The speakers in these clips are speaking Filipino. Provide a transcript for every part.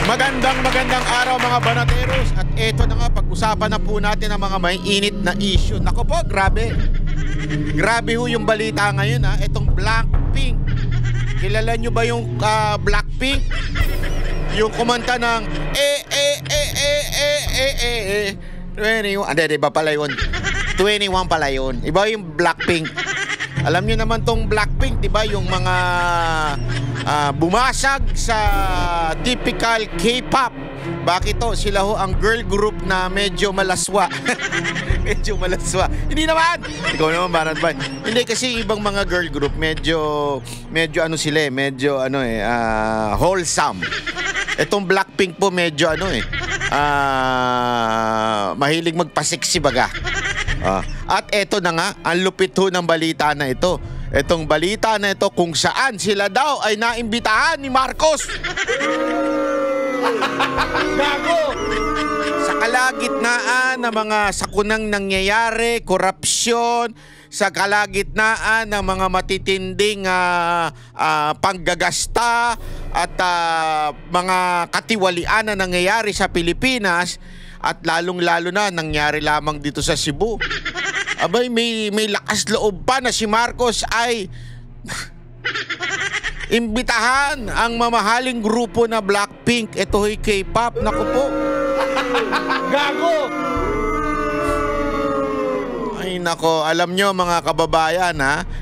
Magandang araw mga banateros. At eto na nga, pag-usapan na po natin ang mga may init na issue. Nako po, grabe. Grabe ho yung balita ngayon ha. Etong Blackpink. Kilala nyo ba yung Blackpink? Yung kumanta ng 21. Hindi ba pala yun? 21 pala yun. Iba yung Blackpink. Alam nyo naman tong Blackpink, di ba? Yung mga bumasag sa typical K-pop. Bakit to? Sila ho ang girl group na medyo malaswa. Medyo malaswa. Hindi naman. Ikaw naman, Banat Bay. Hindi, kasi ibang mga girl group medyo ano sila medyo wholesome. Itong Blackpink po medyo mahilig magpa-sexy baga. At eto na nga, ang lupit ho ng balita na ito. Etong balita na ito kung saan sila daw ay naimbitahan ni Marcos. Gago! Sa kalagitnaan ng mga sakunang nangyayari, korupsyon, sa kalagitnaan ng mga matitinding panggagasta at mga katiwalian na nangyayari sa Pilipinas, at lalong-lalo na nangyari lamang dito sa Cebu. Abay, may lakas loob pa na si Marcos ay imbitahan ang mamahaling grupo na Blackpink. Ito ay K-pop. Naku po. Gago! Ay nako, alam nyo mga kababayan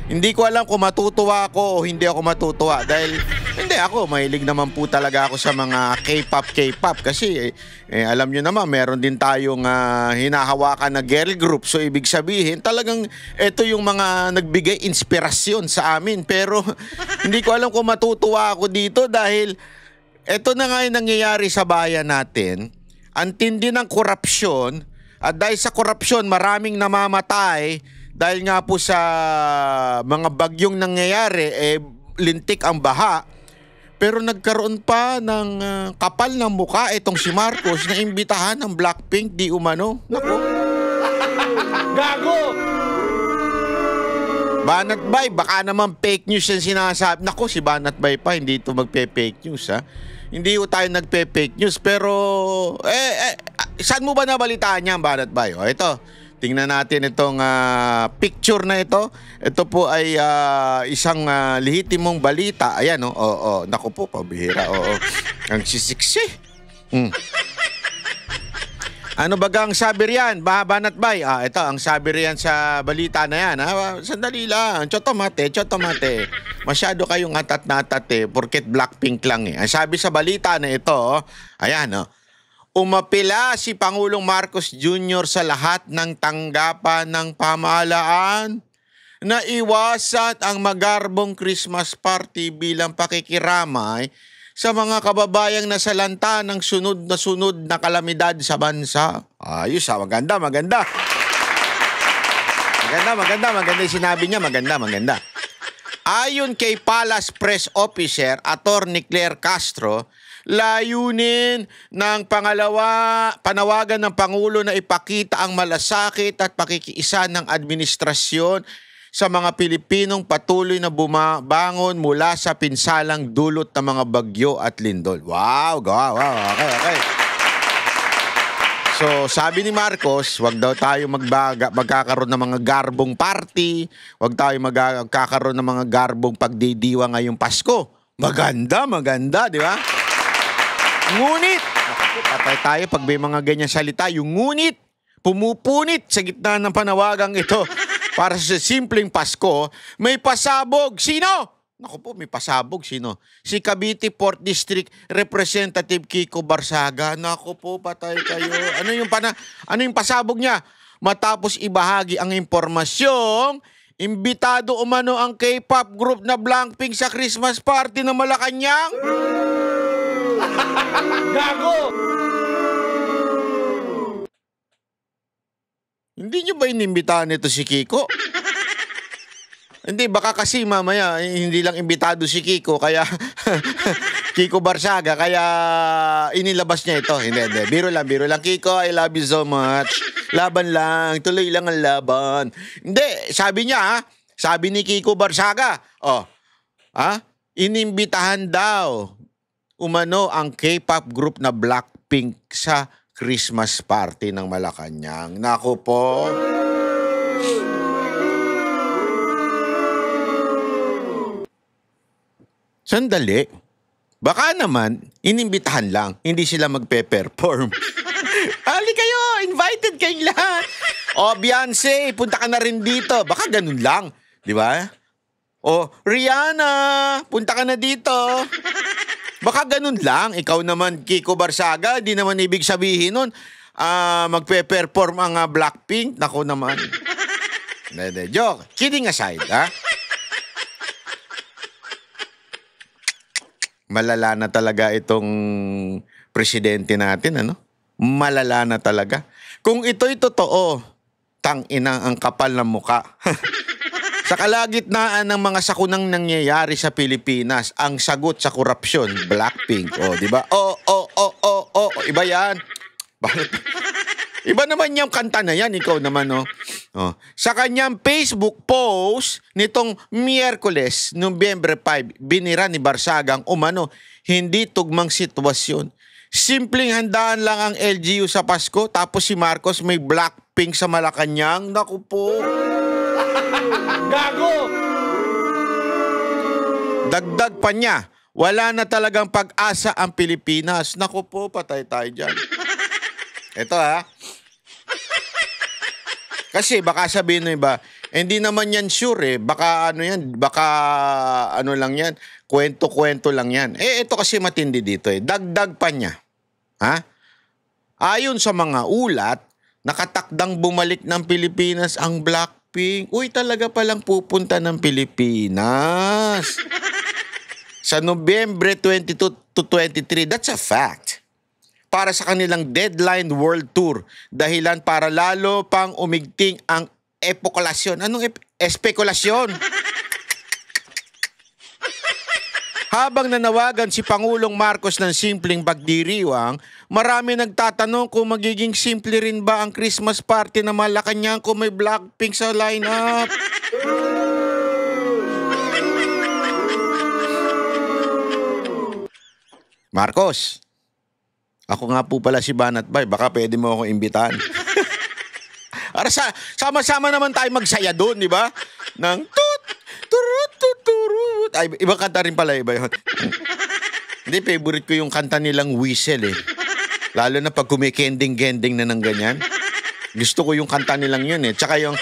hindi ko alam kung matutuwa ako o hindi ako matutuwa. Dahil hindi ako, mahilig naman po talaga ako sa mga K-pop kasi alam nyo naman, meron din tayong hinahawakan na girl group. So ibig sabihin, talagang ito yung mga nagbigay inspirasyon sa amin. Pero hindi ko alam kung matutuwa ako dito dahil ito na nga yung nangyayari sa bayan natin. Ang tindi ng korupsyon, at dahil sa korupsyon maraming namamatay dahil nga po sa mga bagyong nangyayari, lintik ang baha. Pero nagkaroon pa ng kapal ng muka itong si Marcos na imbitahan ng Blackpink di umano. Naku. Gago! Banat Bay, baka naman fake news yung sinasabi. Naku, si Banat Bay pa, hindi ito magpe-fake news Hindi tayo nagpe-fake news. Pero, saan mo ba nabalitaan niya, Banat Bay? Ito. Tingnan natin itong picture na ito. Ito po ay isang lehitimong balita. Ayan, naku po, pabihira. Ang sisiksi. Ano baga ang sabi riyan, Banat Bay? Ito, ang sabi riyan sa balita na yan. Sandali lang. Chotomate. Masyado kayong atat-natat porket Blackpink lang Ang sabi sa balita na ito, ayan, umapila si Pangulong Marcos Jr. sa lahat ng tanggapan ng pamahalaan na iwasan ang magarbong Christmas party bilang pakikiramay sa mga kababayang nasalanta ng sunod na kalamidad sa bansa. Ayos maganda. Maganda yung sinabi niya, maganda. Ayon kay Palace Press Officer Attorney Claire Castro, layunin ng panawagan ng Pangulo na ipakita ang malasakit at pakikiisa ng administrasyon sa mga Pilipinong patuloy na bumabangon mula sa pinsalang dulot ng mga bagyo at lindol. Wow. Okay. So, sabi ni Marcos, wag daw tayo magkakaroon ng mga garbong party, wag tayo magkakaroon ng mga garbong pagdidiwa ngayong Pasko. Maganda, di ba? Ngunit, patay tayo pag may mga ganyan salita, yung ngunit, pumupunit sa gitna ng panawagang ito para sa simpleng Pasko, may pasabog. Sino? Naku po, may pasabog. Sino? Si Cavite 4th District Representative Kiko Barsaga. Naku po, patay kayo. Ano yung pasabog niya? Matapos ibahagi ang impormasyong imbitado umano ang K-pop group na Blackpink sa Christmas party ng Malacanang. Gago! Hindi nyo ba inimbitahan ito si Kiko? Hindi, baka kasi mamaya hindi lang imbitado si Kiko, kaya Kiko Barsaga, kaya inilabas niya ito. Hindi. Biro lang. Kiko, I love you so much. Laban lang, tuloy lang ang laban. Hindi, sabi niya, sabi ni Kiko Barsaga, inimbitahan daw umano ang K-pop group na Blackpink sa Christmas party ng Malacanang. Naku po. Sandali. Baka naman, inimbitahan lang. Hindi sila magpe-perform. Ali kayo! Invited kayong lahat! O, Beyonce, punta ka na rin dito. Baka ganun lang. Di ba? O, Rihanna, punta ka na dito. Baka ganun lang. Ikaw naman, Kiko Barsaga, di naman ibig sabihin nun, magpe-perform ang Blackpink. Naku naman. Joke. Kidding aside, ha? Malala na talaga itong presidente natin, ano? Malala na talaga. Kung ito'y totoo, tangina ang kapal ng muka. Sa kalagitnaan ng mga sakunang nangyayari sa Pilipinas, ang sagot sa korupsyon, Blackpink. O, di ba? Iba yan. Bakit? Iba naman yung kanta na yan, ikaw naman, no? Oh. Sa kanyang Facebook post nitong Miyerkules, Nobyembre 5, binira ni Barsaga ang umano hindi tugmang sitwasyon. Simpleng handaan lang ang LGU sa Pasko, tapos si Marcos may Blackpink sa Malacanang. Naku po. Gago! Dagdag pa niya, wala na talagang pag-asa ang Pilipinas. Naku po, patay tayo dyan. Ito ha. Kasi baka sabihin ng iba, hindi naman yan sure eh. Baka ano yan, baka ano lang yan, kwento-kwento lang yan. Ito kasi matindi dito eh. Dagdag pa niya. Ha? Ayon sa mga ulat, nakatakdang bumalik ng Pilipinas ang Blackpink. Uy, talaga palang pupunta ng Pilipinas. Sa Nobyembre 22 to 23, that's a fact. Para sa kanilang Deadline World Tour. Dahilan para lalo pang umigting ang epokulasyon. Anong espekulasyon? Habang nanawagan si Pangulong Marcos ng simpleng pagdiriwang, marami nagtatanong kung magiging simple rin ba ang Christmas party na Malacanang kung may Blackpink sa lineup. Marcos, ako nga po pala si Banat Bay. Baka pwede mo ako imbitahan. Para sama-sama naman tayo magsaya doon, di ba? Nang tut, turut, turut. Ay, ibang kanta rin pala, iba yun. Hindi, favorite ko yung kanta nilang Whistle eh. Lalo na pag kumikending-gending na ng ganyan. Gusto ko yung kanta nilang yun eh. Tsaka yung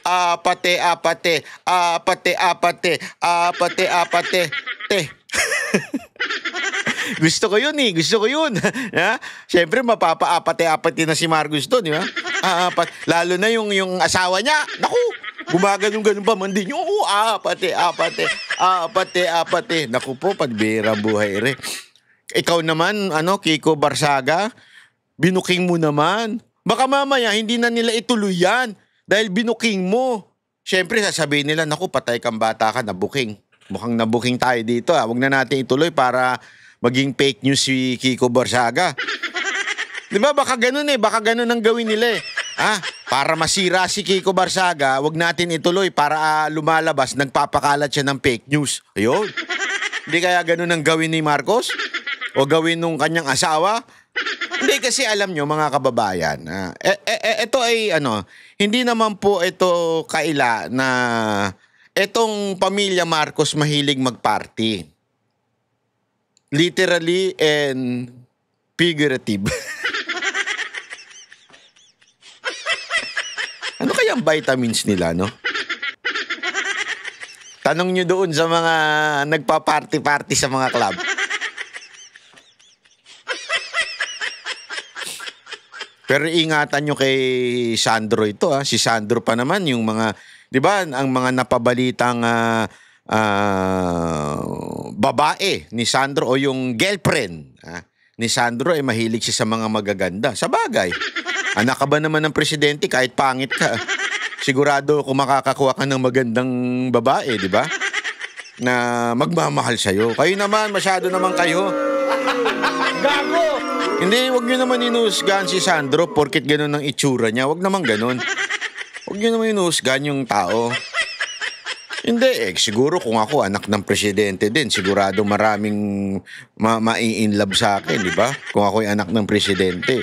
apate, te. Gusto ko yun eh. Gusto ko yun. Siyempre, mapapa-apate-apate na si Marcos doon, di ba? Lalo na yung asawa niya. Naku, gumaganong-ganon pa man din. Oo, apate. Naku po, pagbira buhay re. Ikaw naman, Kiko Barsaga, binuking mo naman. Baka mamaya, hindi na nila ituloy yan. Dahil binuking mo. Siyempre, sasabihin nila, naku, patay kang bata ka, nabuking. Mukhang nabuking tayo dito. Huwag na natin ituloy para maging fake news si Kiko Barsaga. Di ba? Baka ganun eh. Baka ganun ang gawin nila eh. Para masira si Kiko Barsaga, wag natin ituloy para lumalabas, nagpapakalat siya ng fake news. Ayun. Hindi kaya ganun ang gawin ni Marcos? O gawin nung kanyang asawa? Hindi kasi alam nyo mga kababayan, ito ay hindi naman po ito kaila na etong pamilya Marcos mahilig magparty. Literally and figurative. Ano kaya ang vitamins nila, no? Tanong nyo doon sa mga nagpa-party-party sa mga club. Pero ingatan nyo kay Sandro ito, ha? Si Sandro pa naman, yung mga, di ba, ang mga napabalitang babae ni Sandro o yung girlfriend ni Sandro ay mahilig siya sa mga magaganda. Sa bagay, anak ka ba naman ng presidente kahit pangit ka? Sigurado kung makakakuha ka ng magandang babae, di ba? Na magmamahal sa'yo. Kayo naman, masyado naman kayo. Gago! Hindi, wag nyo naman inuhusgahan si Sandro porket gano'n ang itsura niya. Wag naman gano'n. Wag nyo naman inuhusgahan yung tao. Hindi siguro kung ako anak ng presidente din, sigurado maraming mai-inlove sa akin, di ba? Kung ako'y anak ng presidente,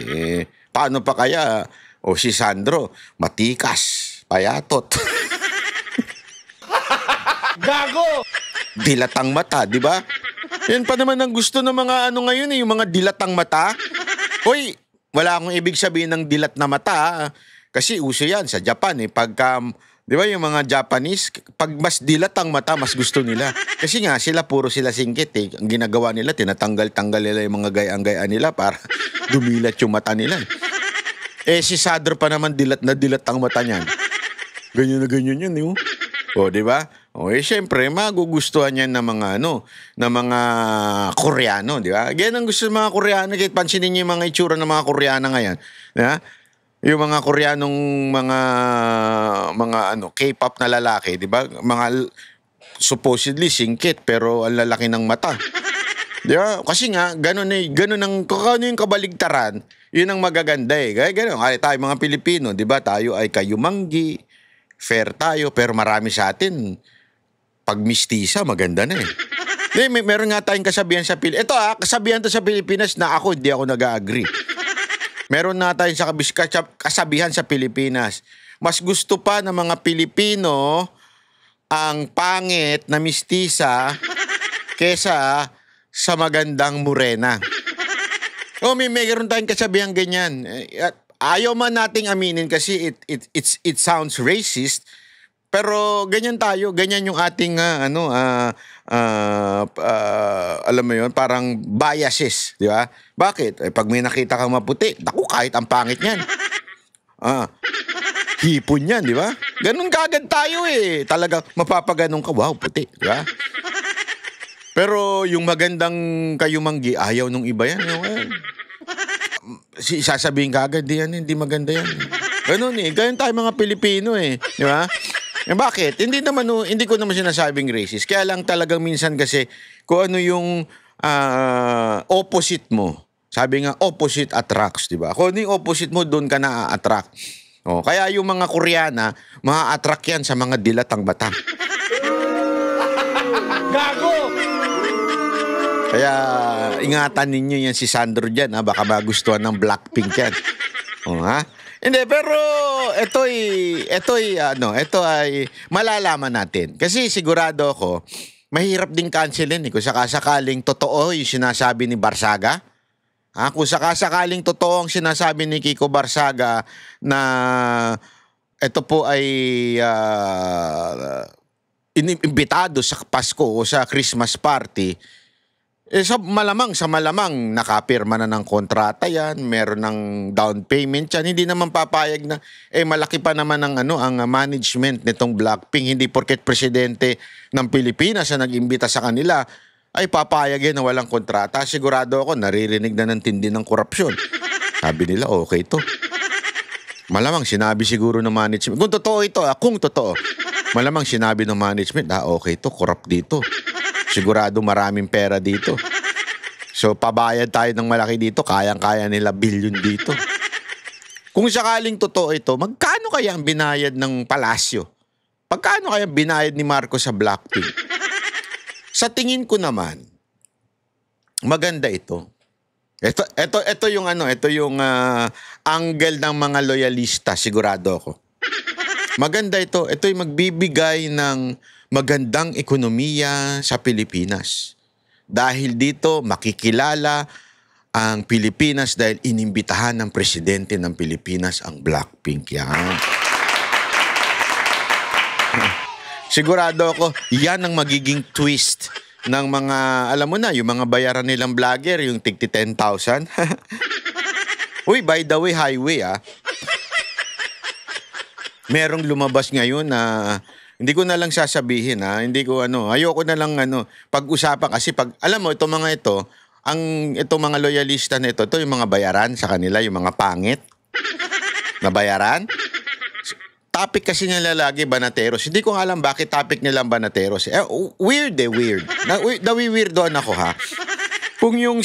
paano pa kaya si Sandro, matikas, payatot. Gago! Dilatang mata, di ba? Yan pa naman ang gusto ng mga ngayon yung mga dilatang mata. Hoy, wala akong ibig sabihin ng dilat na mata. Kasi uso yan sa Japan pagka, di ba yung mga Japanese, pag mas dilat ang mata, mas gusto nila. Kasi nga sila, puro sila singkit Ang ginagawa nila, tinatanggal-tanggal nila yung mga gayang-gayaan nila para dumilat yung mata nila. Si Sadr pa naman dilat na dilat ang mata niyan. Ganyan na ganyan yan, di ba? Syempre, magugustuhan yan ng mga ng mga Koreano, di ba? Ganyan ang gusto ng mga Koreano, kahit pansinin niyo yung mga itsura ng mga Koreano ngayon. Di ba? Yung mga Koreanong mga K-pop na lalaki, di ba? Mga supposedly singkit pero ang lalaki ng mata. Di ba? Kasi nga, ganun ang, kung ano yung kabaligtaran, yun ang magaganda Kaya ganun, tayo mga Pilipino, di ba? Tayo ay kayumanggi, fair tayo, pero marami sa atin, pag mistisa, maganda na meron nga tayong kasabihan sa Pilipinas. Ito kasabihan to sa Pilipinas na hindi ako nag-agree. Meron na tayong kasabihan sa Pilipinas. Mas gusto pa ng mga Pilipino ang pangit na mistisa kesa sa magandang morena. Meron tayong kasabihan ganyan. Ayaw man nating aminin kasi it sounds racist, pero ganyan tayo, ganyan yung ating alam mo yun, parang biases, di ba? Bakit? Pag may nakita kang maputi, naku, kahit ang pangit niyan. Hipon yan, di ba? Ganun kagad tayo Talaga mapapaganon ka, wow, puti, di ba? Pero yung magandang kayumanggi, ayaw nung iba yan. Sasabihin kagad, hindi maganda yan. Ganun ganyan tayo mga Pilipino di ba? Bakit? Hindi ko naman sinasabing racist. Kaya lang talagang minsan kasi kung ano yung opposite mo. Sabi nga, opposite attracts, di ba? Kung ano yung opposite mo, doon ka na-attract. Kaya yung mga Koreana, ma-attract yan sa mga dilatang mata. Gago! Kaya ingatan ninyo yan si Sandro dyan, baka magustuhan ng Blackpink yan. Hindi, pero ito ay malalaman natin. Kasi sigurado ako, mahirap din cancelin kung sakasakaling totoo yung sinasabi ni Barsaga. Kung sakasakaling totoo ang sinasabi ni Kiko Barsaga na ito po ay inimbitado sa Pasko o sa Christmas party, sa malamang nakapirma na ng kontrata yan, meron ng down payment yan, hindi naman papayag na, malaki pa naman ang management nitong Blackpink, hindi porket presidente ng Pilipinas na nag-imbita sa kanila, ay papayag yan na walang kontrata. Sigurado ako, naririnig na ng tindi ng korupsyon. Sabi nila, okay to. Malamang sinabi siguro ng management, kung totoo ito, kung totoo, malamang sinabi ng management, okay to, corrupt dito. Sigurado maraming pera dito. So, pabayad tayo ng malaki dito, kayang-kaya nila billion dito. Kung sakaling totoo ito, magkano kaya ang binayad ng palasyo? Pagkano kaya binayad ni Marcos sa Blackpink? Sa tingin ko naman, maganda ito. Ito yung angle ng mga loyalista, sigurado ako. Maganda ito. Ito yung magbibigay ng magandang ekonomiya sa Pilipinas. Dahil dito, makikilala ang Pilipinas dahil inimbitahan ng presidente ng Pilipinas ang Blackpink. Yan. Sigurado ako, yan ang magiging twist ng mga, alam mo na, yung mga bayaran nilang vlogger, yung tigti 10,000. Uy, by the way, highway merong lumabas ngayon na hindi ko na lang sasabihin hindi ko ayoko na lang pag-usapan kasi alam mo itong mga itong mga loyalista na ito yung mga bayaran sa kanila, yung mga pangit na bayaran. Topic kasi nila lagi Banateros. Hindi ko alam bakit topic nila Banateros. Weird. Nawi-weirdoan ako Kung yung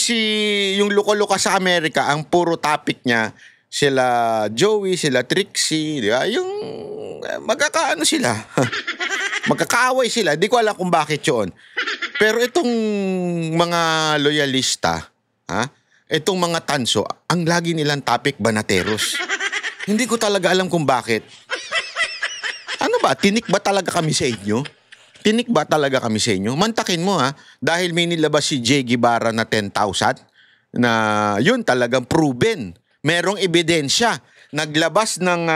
loko-loka sa Amerika, ang puro topic niya sila Joey, sila Trixie, di ba? Yung magkakaano sila. Magkakaaway sila. Di ko alam kung bakit yun. Pero itong mga loyalista, itong mga tanso, ang lagi nilang topic banateros. Hindi ko talaga alam kung bakit. Ano ba? Tinik ba talaga kami sa inyo? Tinik ba talaga kami sa inyo? Mantakin mo dahil may nilabas si Jay Guevara na 10,000 na yun talagang proven. Merong ebidensya. Naglabas ng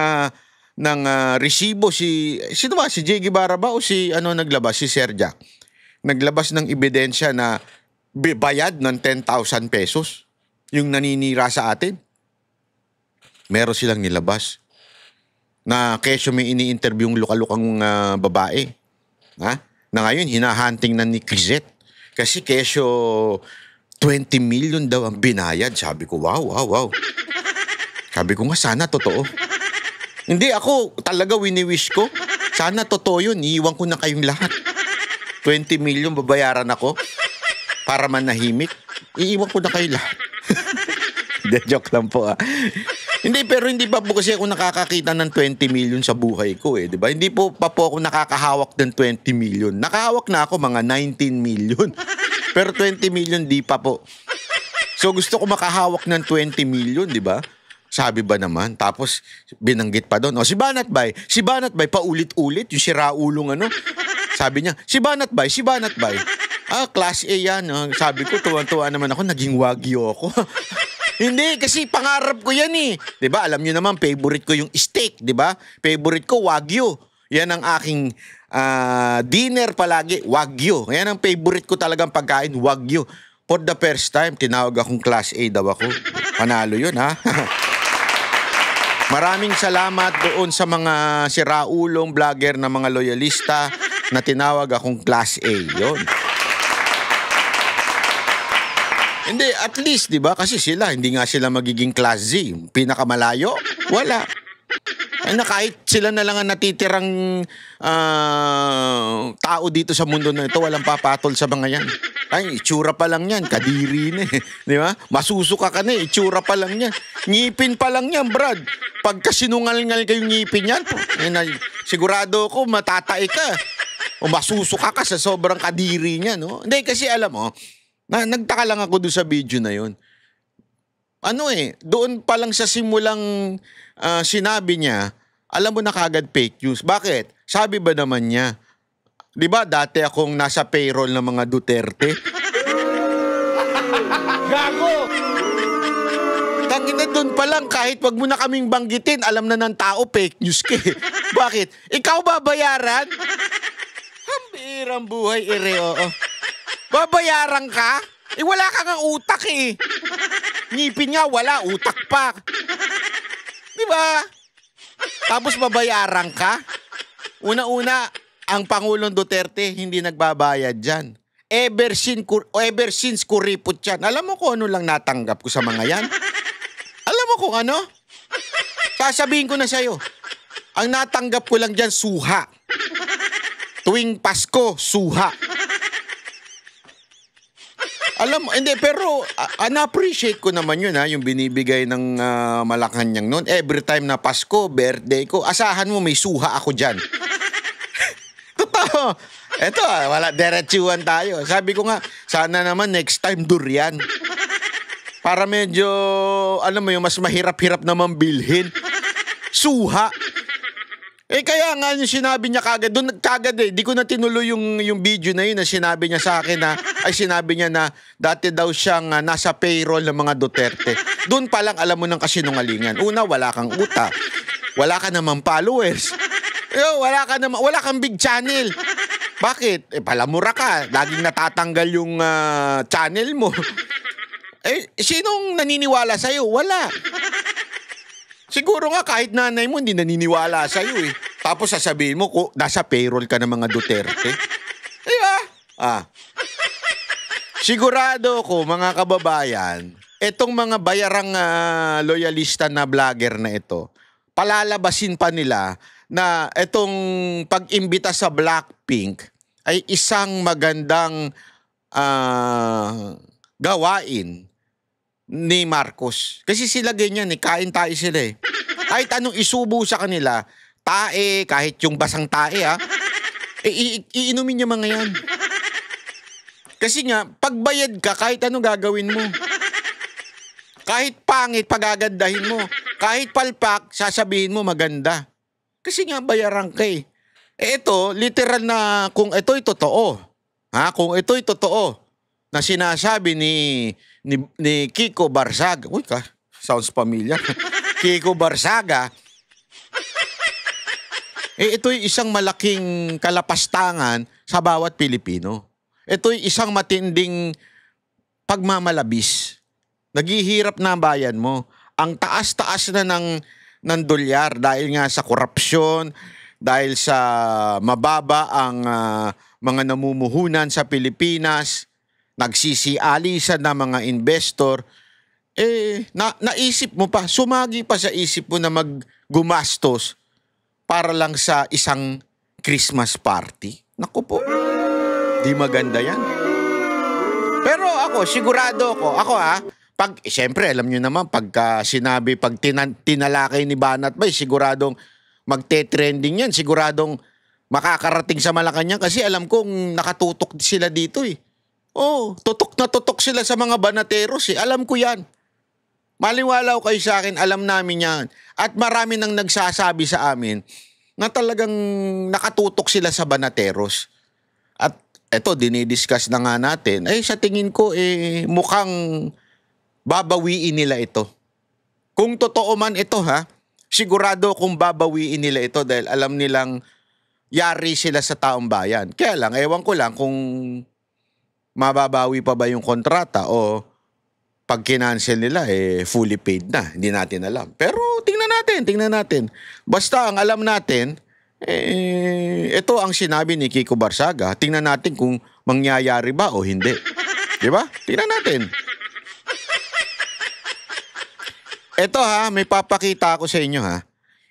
resibo sino ba? Si Jay Guevara ba o si naglabas? Si Sir Jack. Naglabas ng ebidensya na bayad ng 10,000 pesos yung naninira sa atin. Meron silang nilabas na kesyo may ini-interview yung lukalukang babae. Na ngayon, hinahunting na ni Kizet. Kasi kesyo 20 million daw ang binayad. Sabi ko, wow. Sabi ko nga, sana totoo. Hindi, ako talaga wini-wish ko. Sana totoo yun. Iiwan ko na kayong lahat. 20 million babayaran ako para manahimik. Iiwan ko na kayo lahat. Hindi, joke lang po Hindi, pero hindi pa po kasi ako nakakakita ng 20 million sa buhay ko di ba? Hindi pa po ako nakakahawak ng 20 million. Nakahawak na ako mga 19 million. Pero 20 million di pa po. So gusto ko makahawak ng 20 million, di ba? Sabi ba naman? Tapos binanggit pa doon. Si Banat Bay paulit-ulit yung siraulong Sabi niya, si Banat Bay. Class A yan. Sabi ko, tuwan-tuwa naman ako, naging wagyu ako. Hindi, kasi pangarap ko yan 'Di ba? Alam niyo naman, favorite ko yung steak, 'di ba? Favorite ko wagyu. Yan ang aking dinner palagi, wagyu. Yan ang favorite ko talagang pagkain, wagyu. For the first time, tinawag akong class A daw ako. Panalo yun, Maraming salamat doon sa mga siraulong vlogger na mga loyalista na tinawag akong class A. Yun. Hindi, at least, di ba? Kasi hindi nga sila magiging class Z. Pinakamalayo, wala. Na kahit sila na lang ang natitirang tao dito sa mundo na ito, walang papatol sa mga yan. Ay, itsura pa lang yan, kadiri na di ba? Masusuka ka na itsura pa lang yan. Ngipin pa lang yan, Brad. Pagka sinungal-ngal kayong ngipin yan, sigurado ko matatae ka. O masusuka ka sa sobrang kadiri niya, no? Hindi, kasi alam mo, nagtaka lang ako doon sa video na yun. Doon pa lang sa simulang sinabi niya, alam mo na kagad fake news. Bakit? Sabi ba naman niya, di ba dati akong nasa payroll ng mga Duterte? Gago! Tangina, doon pa lang, kahit wag mo na kaming banggitin, alam na ng tao, fake news ka Bakit? Ikaw babayaran? Hambirang buhay, oo. Babayaran ka? Wala ka nga utak Ngipin nga, wala. Utak pa. Di ba? Tapos babayaran ka? Una-una, ang Pangulong Duterte hindi nagbabayad dyan. Ever since kuripot yan. Alam mo kung ano lang natanggap ko sa mga yan? Alam mo kung ano? Sasabihin ko na sa'yo. Ang natanggap ko lang dyan, suha. Tuwing Pasko, suha. Alam mo, hindi, pero na-appreciate ko naman yun yung binibigay ng Malacanang noon. Every time na Pasko, birthday ko, asahan mo may suha ako dyan. Totoo. Eto wala, diretsuhan tayo. Sabi ko nga, sana naman next time durian. Para medyo, alam mo yung mas mahirap-hirap naman bilhin. Suha. Kaya nga yung sinabi niya kagad, doon kagad di ko na tinuloy yung video na yun na sinabi niya sa akin sinabi niya na dati daw siyang nasa payroll ng mga Duterte. Doon pa lang alam mo ng kasinungalingan. Una, wala kang utak. Wala ka namang followers. Wala kang big channel. Bakit? Palamura ka. Laging natatanggal yung channel mo. Sinong naniniwala sa'yo? Wala. Siguro nga kahit nanay mo hindi naniniwala sa'yo Tapos sasabihin mo, nasa payroll ka ng mga Duterte. Diba? Sigurado ko, mga kababayan, etong mga bayarang loyalista na vlogger na ito, palalabasin pa nila na etong pag-imbita sa Blackpink ay isang magandang gawain ni Marcos. Kasi sila ganyan kain tayo sila Kahit anong isubo sa kanila, tae, kahit yung basang tae iinumin niya mga yan. Kasi nga, pagbayad ka, kahit anong gagawin mo. Kahit pangit, pagagandahin mo. Kahit palpak, sasabihin mo maganda. Kasi nga, bayaran ka ito, literal na kung ito'y totoo. Kung ito'y totoo na sinasabi ni Kiko Barsaga. Uy, sounds familiar. Kiko Barsaga. Ito'y isang malaking kalapastangan sa bawat Pilipino. Ito'y isang matinding pagmamalabis. Naghihirap na ang bayan mo. Ang taas-taas na ng dolyar dahil nga sa korupsyon, dahil sa mababa ang mga namumuhunan sa Pilipinas, nagsisialisan na mga investor, naisip mo pa, sumagi pa sa isip mo na maggumastos para lang sa isang Christmas party. Naku po, di maganda yan. Pero ako, sigurado ako siyempre alam nyo naman, pagka sinabi, pag tinalakay ni Banat Bay, siguradong magte-trending yan, siguradong makakarating sa Malacanang kasi alam kong nakatutok sila dito tutok na tutok sila sa mga banateros alam ko yan. Maliwala kayo sa akin, alam namin yan. At marami nang nagsasabi sa amin na talagang nakatutok sila sa banateros. At eto, dinidiscuss na nga natin, sa tingin ko mukhang babawiin nila ito. Kung totoo man ito sigurado kung babawiin nila ito dahil alam nilang yari sila sa taong bayan. Kaya lang, ewan ko lang kung mababawi pa ba yung kontrata o pag kinancel nila, fully paid na. Hindi natin alam. Pero tingnan natin. Basta ang alam natin, ito ang sinabi ni Kiko Barsaga. Tingnan natin kung mangyayari ba o hindi. Diba? Tingnan natin. Ito may papakita ako sa inyo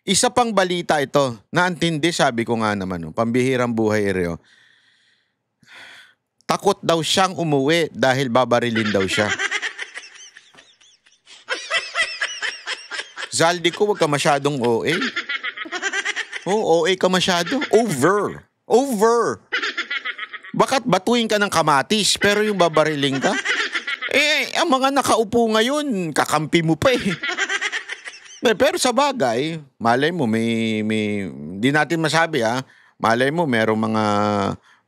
Isa pang balita ito. Naantindi, sabi ko nga naman. Pambihirang buhay Takot daw siyang umuwi dahil babarilin daw siya. Zaldi ko, wag ka masyadong OA. OA ka masyado. Over. Bakit batuin ka ng kamatis pero yung babariling ka? Ang mga nakaupo ngayon, kakampi mo pa Pero sa bagay, malay mo, may di natin masabi malay mo, merong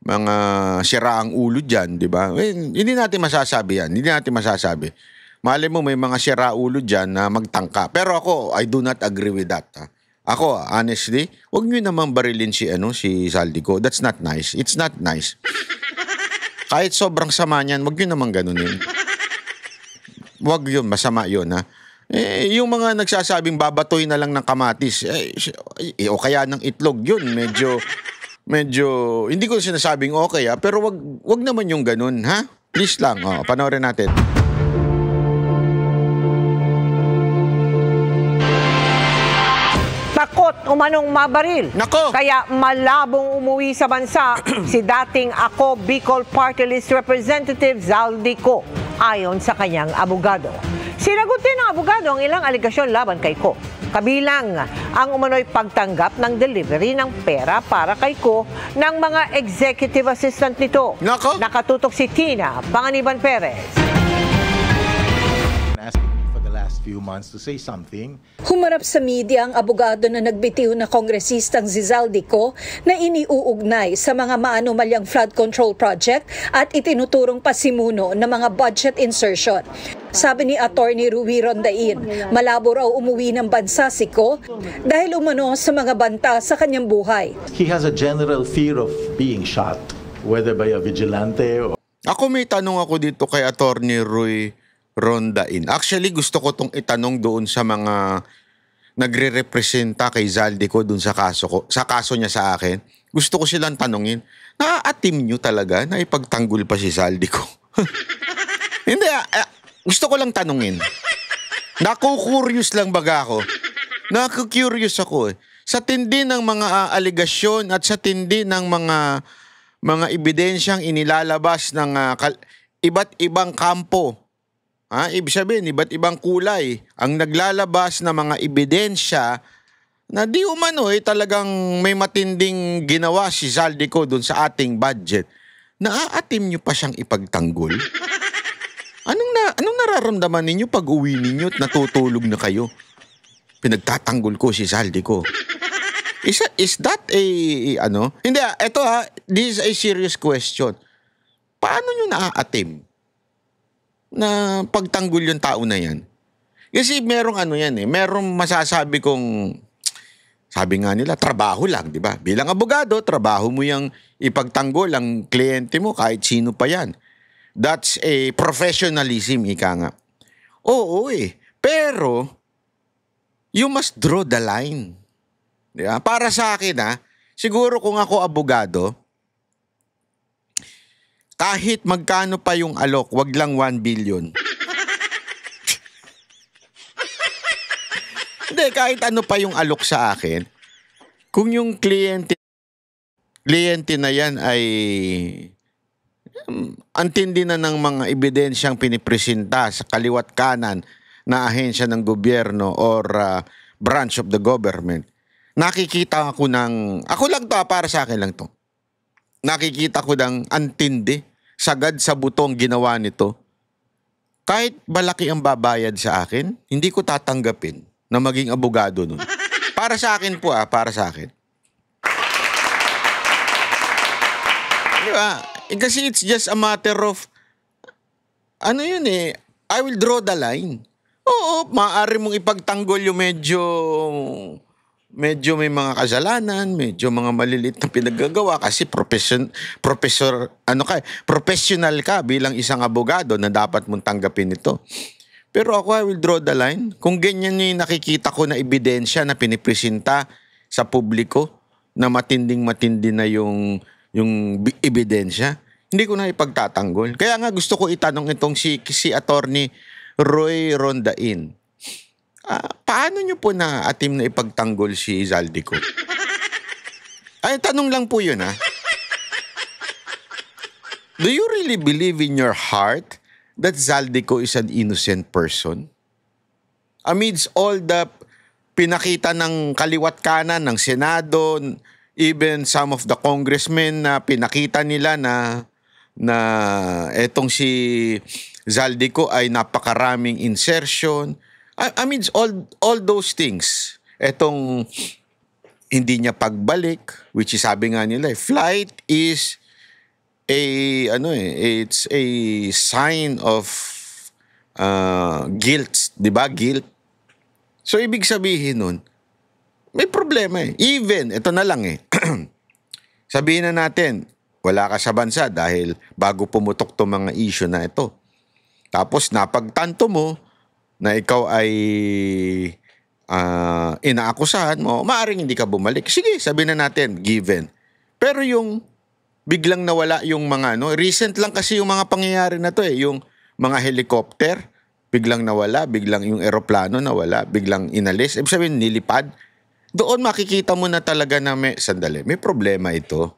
mga siraang ulo dyan, di ba? Hindi natin masasabi yan. Hindi natin masasabi. Malay mo, may mga siraulo dyan na magtangka. Pero ako, I do not agree with that. Ako, honestly, wag nyo naman barilin si Saldico. That's not nice. It's not nice. Kahit sobrang sama niyan, wag nyo naman ganunin. Wag yun, masama yun yung mga nagsasabing babatoy na lang ng kamatis, o kaya ng itlog, yun, medyo, hindi ko sinasabing okay pero wag naman yung ganun, Please lang, panoorin natin. Takot umanong mabaril. Nako! Kaya malabong umuwi sa bansa si dating Ako Bicol Party List Representative Zaldico ayon sa kanyang abogado. Sinagot din ng abogado ang ilang aligasyon laban kay Ko. Kabilang ang umano'y pagtanggap ng delivery ng pera para kay Ko ng mga executive assistant nito. Nako! Nakatutok si Tina Panganiban Perez. Few months to say something. Humarap sa media ang abogado na nagbitiw na kongresistang si Zaldico na iniuugnay sa mga maanumalyang flood control project at itinuturong pasimuno ng mga budget insertion. Sabi ni Attorney Ruy Rondain, malabo raw umuwi ng bansa si Ko dahil umano sa mga banta sa kanyang buhay. He has a general fear of being shot, whether by a vigilante or... Ako may tanong ako dito kay Attorney Ruy Rondain. Actually, gusto ko tong itanong doon sa mga nagre-representa kay Zaldico doon sa kaso niya sa akin. Gusto ko silang tanungin, naaatim nyo talaga na ipagtanggol pa si Zaldico? Hindi, gusto ko lang tanungin. Naku-curious lang baga ako. Naku-curious ako Sa tindi ng mga aligasyon at sa tindi ng mga ebidensyang inilalabas ng iba't ibang kampo Ibig sabihin, iba't ibang kulay ang naglalabas na mga ebidensya na di umano talagang may matinding ginawa si Zaldico dun sa ating budget. Naaatim nyo pa siyang ipagtanggol? Anong nararamdaman ninyo pag uwi ninyo at natutulog na kayo? Pinagtatanggol ko si Zaldico. Is that ano? Hindi, this is a serious question. Paano nyo naaatim na pagtanggol yung tao na yan? Kasi merong merong masasabi kong, sabi nga nila, trabaho lang, di ba? Bilang abogado, trabaho mo yung ipagtanggol ang kliyente mo kahit sino pa yan. That's a professionalism, ika nga. Oo pero, you must draw the line. Di ba? Para sa akin, siguro kung ako abogado, kahit magkano pa yung alok, wag lang 1 billion. Hindi, kahit ano pa yung alok sa akin, kung yung kliyente na yan ay antindi na ng mga ebidensyang pinipresenta sa kaliwat kanan na ahensya ng gobyerno or branch of the government, nakikita ako ako lang to, para sa akin lang to. Nakikita ko ng antindi, sagad sa butong ginawa nito. Kahit malaki ang babayad sa akin, hindi ko tatanggapin na maging abogado nun. Para sa akin po, para sa akin. Di ba? Kasi it's just a matter of, I will draw the line. Oo, maaari mong ipagtanggol yung medyo may mga kasalanan, medyo mga malilit na pinaggagawa kasi professional ka bilang isang abogado na dapat mong tanggapin ito. Pero ako, I will draw the line. Kung ganyan yung nakikita ko na ebidensya na pinipresenta sa publiko na matinding-matindi na yung ebidensya, hindi ko na ipagtatanggol. Kaya nga gusto ko itanong itong si Attorney Roy Rondain. Paano nyo po na-atim na ipagtanggol si Zaldico? Ay, tanong lang po yun, Do you really believe in your heart that Zaldico is an innocent person? Amidst all the pinakita ng kaliwat kanan ng Senado, even some of the congressmen na pinakita nila na etong si Zaldico ay napakaraming insertion. Amidst all those things, etong hindi niya pagbalik, which is sabi nga nila, flight is it's a sign of guilt, 'di ba? Guilt. So ibig sabihin nun, may problema Even ito na lang sabihin na natin, wala ka sa bansa dahil bago pumutok to mga issue na ito. Tapos napagtanto mo na ikaw ay inaakusahan mo, maaaring hindi ka bumalik. Sige, sabihin na natin, given. Pero yung biglang nawala yung mga recent lang kasi yung mga pangyayari na to yung mga helicopter, biglang nawala, biglang yung eroplano nawala, biglang inalis. Ibig sabihin, nilipad. Doon makikita mo na talaga na may problema ito.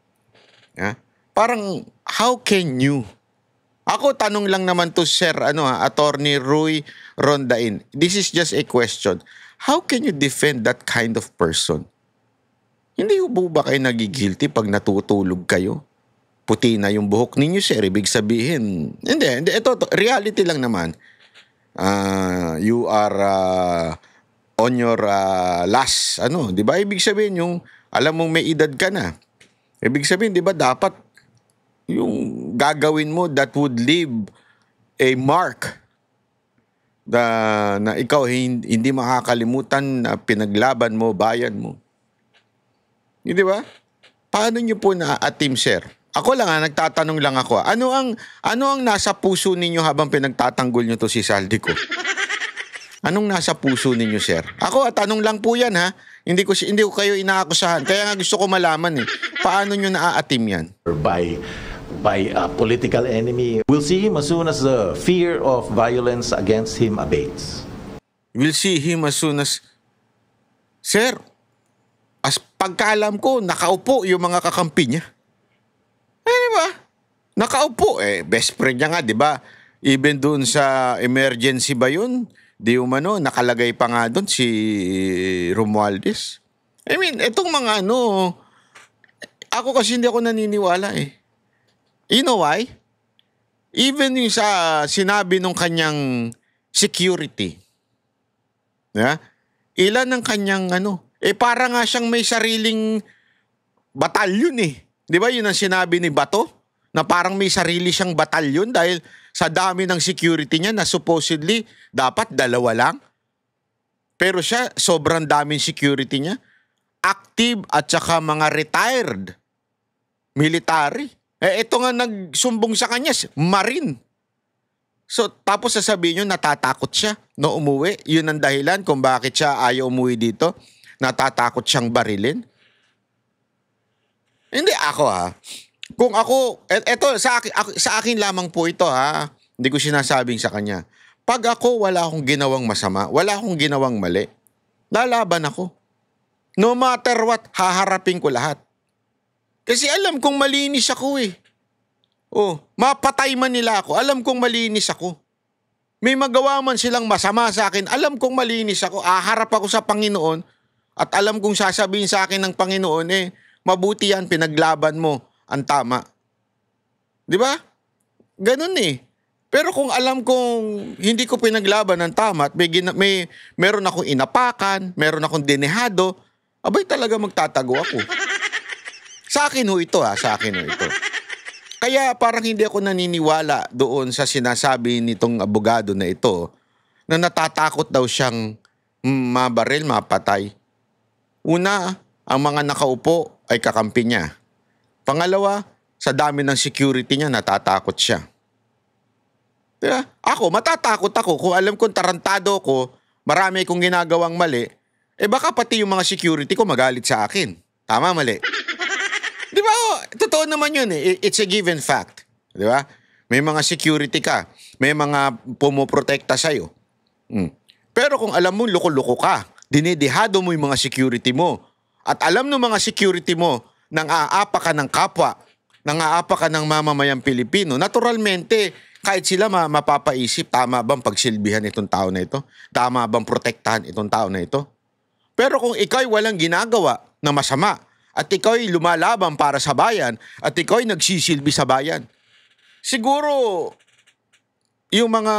Parang, how can you? Ako, tanong lang naman to Sir, Attorney Roy Rondain. This is just a question. How can you defend that kind of person? Hindi ba kayo nagigilty pag natutulog kayo? Puti na yung buhok ninyo, sir. Ibig sabihin, hindi. Ito, reality lang naman. You are on your last, di ba? Ibig sabihin, yung alam mong may edad ka na. Ibig sabihin, di ba, dapat yung gagawin mo that would leave a mark na ikaw hindi makakalimutan na pinaglaban mo, bayan mo. Di ba? Paano nyo po na-atim, sir? Ako lang nagtatanong lang ako. Ano ang nasa puso ninyo habang pinagtatanggol nyo to si Zaldico? Anong nasa puso ninyo, sir? Ako, tanong lang po yan, Hindi ko kayo inaakusahan. Kaya nga gusto ko malaman paano nyo na-atim yan? By a political enemy. We'll see him as soon as the fear of violence against him abates. We'll see him as soon as... Sir, as pagkaalam ko, nakaupo yung mga kakampi niya. Di ba? Nakaupo. Best friend niya nga, di ba? Even doon sa emergency ba yun? Di umano, nakalagay pa nga doon si Romualdez. I mean, itong mga ako kasi hindi ako naniniwala eh. You know why? Even yung sa sinabi nung kanyang security. Ilan ang kanyang para nga siyang may sariling batalyon eh. Di ba yun ang sinabi ni Bato? Na parang may sarili siyang batalyon dahil sa dami ng security niya na supposedly dapat 2 lang. Pero siya, sobrang daming security niya. Active at saka mga retired military. Ito nga nagsumbong sa kanya, Marine. So, tapos sasabihin nyo, natatakot siya na umuwi. Yun ang dahilan kung bakit siya ayaw umuwi dito. Natatakot siyang barilin. Hindi ako Kung ako, eto sa akin lamang po ito Hindi ko sinasabing sa kanya. Pag ako wala akong ginawang masama, wala akong ginawang mali, lalaban ako. No matter what, haharapin ko lahat. Kasi alam kong malinis ako eh. Mapatay man nila ako, alam kong malinis ako. May magawa man silang masama sa akin, alam kong malinis ako, aharap ako sa Panginoon at alam kong sasabihin sa akin ng Panginoon mabuti yan, pinaglaban mo ang tama. Di ba? Ganun eh. Pero kung alam kong hindi ko pinaglaban ng tama at meron akong inapakan, meron akong dinehado, abay talaga magtatago ako. Sa akin ho ito sa akin ho ito. Kaya parang hindi ako naniniwala doon sa sinasabi nitong abogado na ito na natatakot daw siyang mabaril, mapatay. Una, ang mga nakaupo ay kakampi niya. Pangalawa, sa dami ng security niya, natatakot siya. Diba? Ako, matatakot ako kung alam kong tarantado ko, marami kong ginagawang mali, baka pati yung mga security ko magalit sa akin. Tama, mali? Di ba? Totoo naman yun eh. It's a given fact. Di ba? May mga security ka. May mga pumoprotekta sa'yo. Pero kung alam mo, loko-loko ka, dinidihado mo yung mga security mo, at alam ng mga security mo, nang aapa ka ng kapwa, nang aapa ka ng mamamayang Pilipino, naturalmente, kahit sila mapapaisip, tama bang pagsilbihan itong tao na ito? Tama bang protektahan itong tao na ito? Pero kung ikaw'y walang ginagawa na masama, at ikaw'y lumalaban para sa bayan, at ikaw'y nagsisilbi sa bayan, siguro, yung mga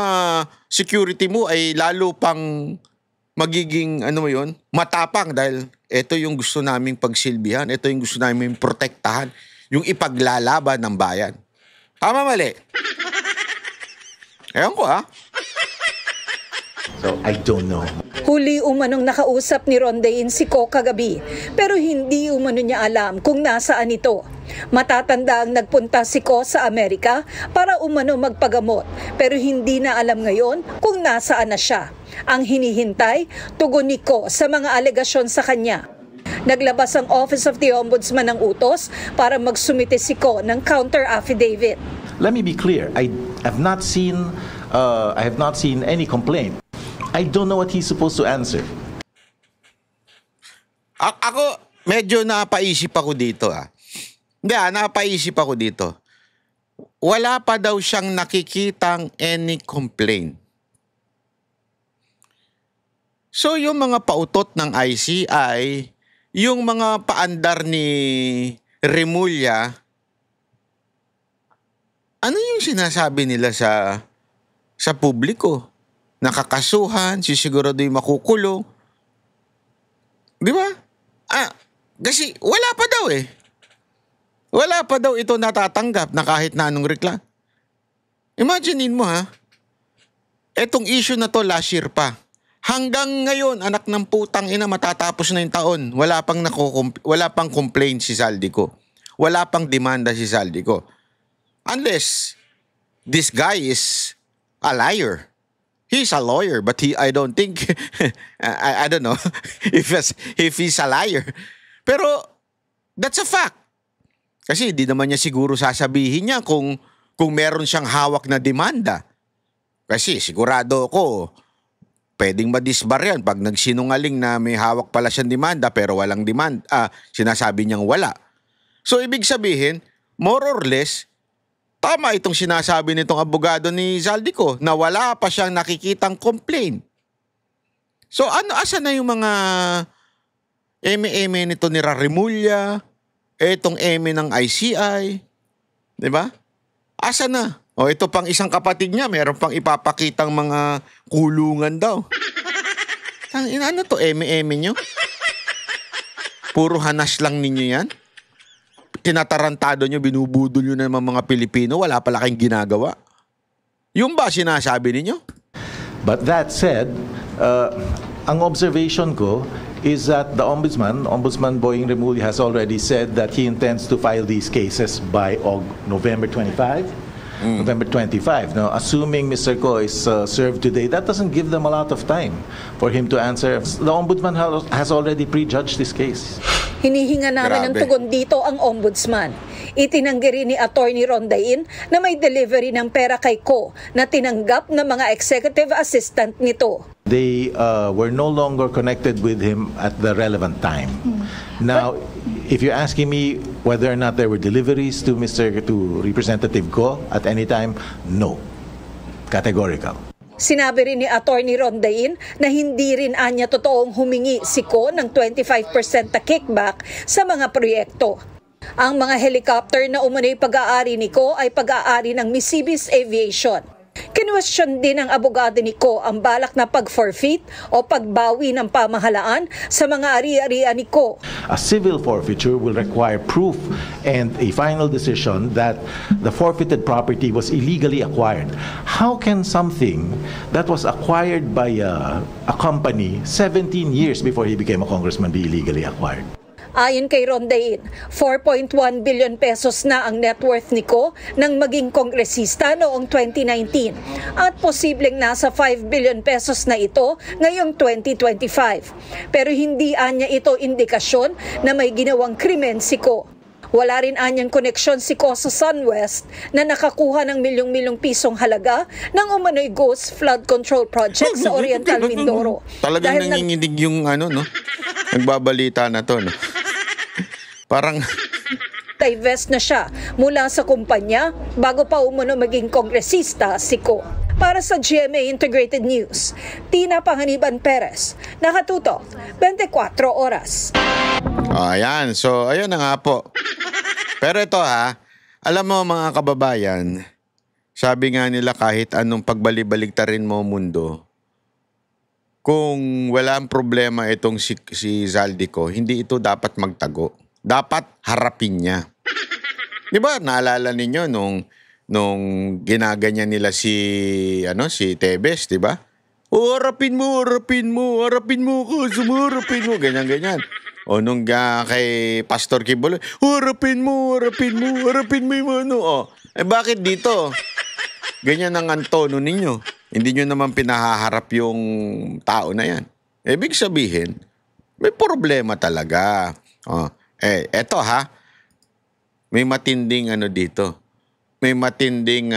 security mo ay lalo pang magiging, matapang dahil ito yung gusto naming pagsilbihan, ito yung gusto naming protektahan, yung ipaglalaban ng bayan. Tama, mali? Ewan ko So, I don't know. Huli umanong nakausap ni Rondain si Ko kagabi, pero hindi umano niya alam kung nasaan ito. Matatanda ang nagpunta si Ko sa Amerika para umano magpagamot, pero hindi na alam ngayon kung nasaan na siya. Ang hinihintay, tugon ni Ko sa mga alegasyon sa kanya. Naglabas ang Office of the Ombudsman ng utos para magsumite si Ko ng counter affidavit. Let me be clear. I have not seen any complaint. I don't know what he's supposed to answer. Ako, medyo napaisip ako dito napaisip ako dito. Wala pa daw siyang nakikitang any complaint. So yung mga pautot ng ICI, yung mga paandar ni Remulla, ano yung sinasabi nila sa publiko? Nakakasuhan, sisigurado yung makukulong. Di ba? Kasi wala pa daw eh. Wala pa daw ito natatanggap na kahit na anong reklam. Imaginein mo etong issue na to last year pa. Hanggang ngayon, anak ng putang ina, matatapos na yung taon. Wala pang complaint si Zaldico. Wala pang demanda si Zaldico. Unless this guy is a liar. He's a lawyer, but I don't think, I don't know if he's a liar. Pero that's a fact. Kasi di naman niya siguro sasabihin niya kung meron siyang hawak na demanda. Kasi sigurado ako, pwedeng madisbar yan pag nagsinungaling na may hawak pala siyang demanda pero walang demanda, sinasabi niyang wala. So ibig sabihin, more or less, tama itong sinasabi nitong abogado ni Zaldico na wala pa siyang nakikitang complaint. So asa na yung mga eme-eme nito ni Remulla, etong eme ng ICI, di ba? Asa na? O ito pang isang kapatid niya, meron pang ipapakitang mga kulungan daw. Ano to eme-eme nyo? Puro hanas lang ninyo yan? Tinatarantado nyo, binubudol nyo na mga Pilipino, wala pala kayong ginagawa. Yung ba sinasabi ninyo? But that said, ang observation ko is that the Ombudsman Boying Remulla has already said that he intends to file these cases by November 25. November 25. Now, assuming Mr. Ko is served today, that doesn't give them a lot of time for him to answer. The Ombudsman has already prejudged this case. Hinihinga namin ng Grabe. tugon dito ang Ombudsman. Itinanggi rin ni Attorney Rondain na may delivery ng pera kay Ko na tinanggap ng mga executive assistant nito. They were no longer connected with him at the relevant time. Now, if you're asking me whether or not there were deliveries to Representative Ko at any time, no. Categorical. Sinabi rin ni Attorney Rondain na hindi rin anya totoong humingi si Ko ng 25% na kickback sa mga proyekto. Ang mga helicopter na umunoy pag-aari ni Ko ay pag-aari ng Misibis Aviation. Kinwestiyon din ng abogado ni Ko ang balak na pag-forfeit o pagbawi ng pamahalaan sa mga ari-arian ni Ko. A civil forfeiture will require proof and a final decision that the forfeited property was illegally acquired. How can something that was acquired by a company 17 years before he became a congressman be illegally acquired? Ayon kay Rondain, 4.1 billion pesos na ang net worth ni Ko nang maging kongresista noong 2019 at posibleng nasa 5 billion pesos na ito ngayong 2025. Pero hindi anya ito indikasyon na may ginawang krimen si Ko. Wala rin anyang koneksyon si Ko sa SunWest na nakakuha ng milyong-milyong pisong halaga ng umano'y ghost flood control project sa Oriental Mindoro. Talagang nanginginig yung no? Nagbabalita na to, no? Parang divest na siya mula sa kumpanya bago pa umano maging kongresista si Ko. Para sa GMA Integrated News, Tina Panganiban Perez, nakatutok 24 oras. ayan. So, ayun na nga po. Pero ito alam mo mga kababayan, sabi nga nila kahit anong pagbalibaligtarin mo mundo, kung walang problema itong si Zaldico, hindi ito dapat magtago. Dapat harapin niya. Di ba? Naalala ninyo nung ginaganyan nila si Tebes, di ba? O, harapin mo ko, sumarapin mo, ganyan. O nung kay Pastor Kibuloy, harapin mo yung ano. O, bakit dito? Ganyan ang antono ninyo. Hindi nyo naman pinahaharap yung tao na yan. Ibig sabihin, may problema talaga. O, eto may matinding dito. May matinding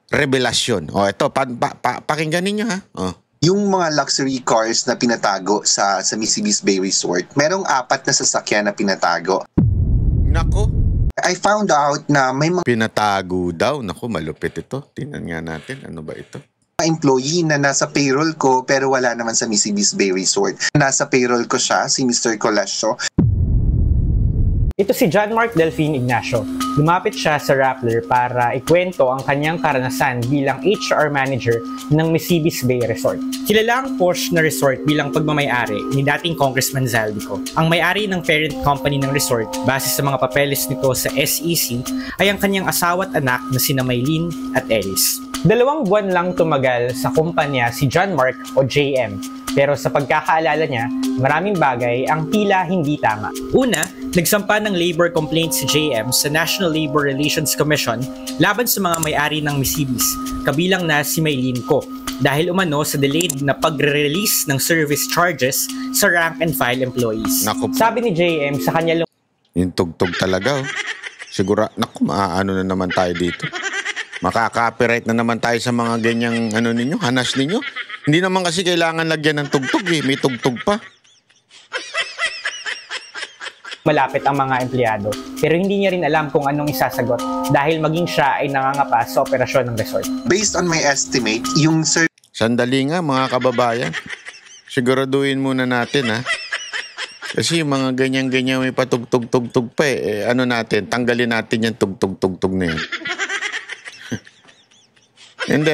revelasyon. O, eto, pakinggan ninyo Yung mga luxury cars na pinatago sa Misibis Bay Resort, merong 4 na sasakyan na pinatago. Nako. I found out na may mga Pinatago daw. Nako, malupit ito. Tingnan nga natin. Ano ba ito? employee na nasa payroll ko pero wala naman sa Misibis Bay Resort. Nasa payroll ko siya, si Mr. Colasio. Ito si John Mark Delfin Ignacio. Lumapit siya sa Rappler para ikwento ang kanyang karanasan bilang HR manager ng Misibis Bay Resort. Kilala ang posh na resort bilang pagmamayari ni dating Congressman Zaldico. Ang may-ari ng parent company ng resort, base sa mga papeles nito sa SEC, ay ang kanyang asawa at anak na sina Maylene at Ellis. 2 buwan lang tumagal sa kumpanya si John Mark o JM, pero sa pagkakaalala niya, maraming bagay ang tila hindi tama. Una, nagsampa ng labor complaint si JM sa National Labor Relations Commission laban sa mga may-ari ng Misibis, kabilang na si Maylene Ko, dahil umano sa delayed na pagre-release ng service charges sa rank and file employees. Naku. Sabi ni JM sa kanya Yung tugtog talaga. Siguro, maano na naman tayo dito. Makaka-copyright na naman tayo sa mga ganyang ninyo, hanas ninyo. Hindi naman kasi kailangan lagyan ng tugtog eh. May tugtog pa. malapit ang mga empleyado. Pero hindi niya rin alam kung anong isasagot dahil maging siya ay nangangapa sa operasyon ng resort. Based on my estimate, yung Sandali nga mga kababayan. Siguraduhin muna natin ha. Kasi yung mga ganyan-ganyan may patugtog-tugtog pa eh. Ano natin, tanggalin natin yung tugtog-tugtog na yan. Hindi,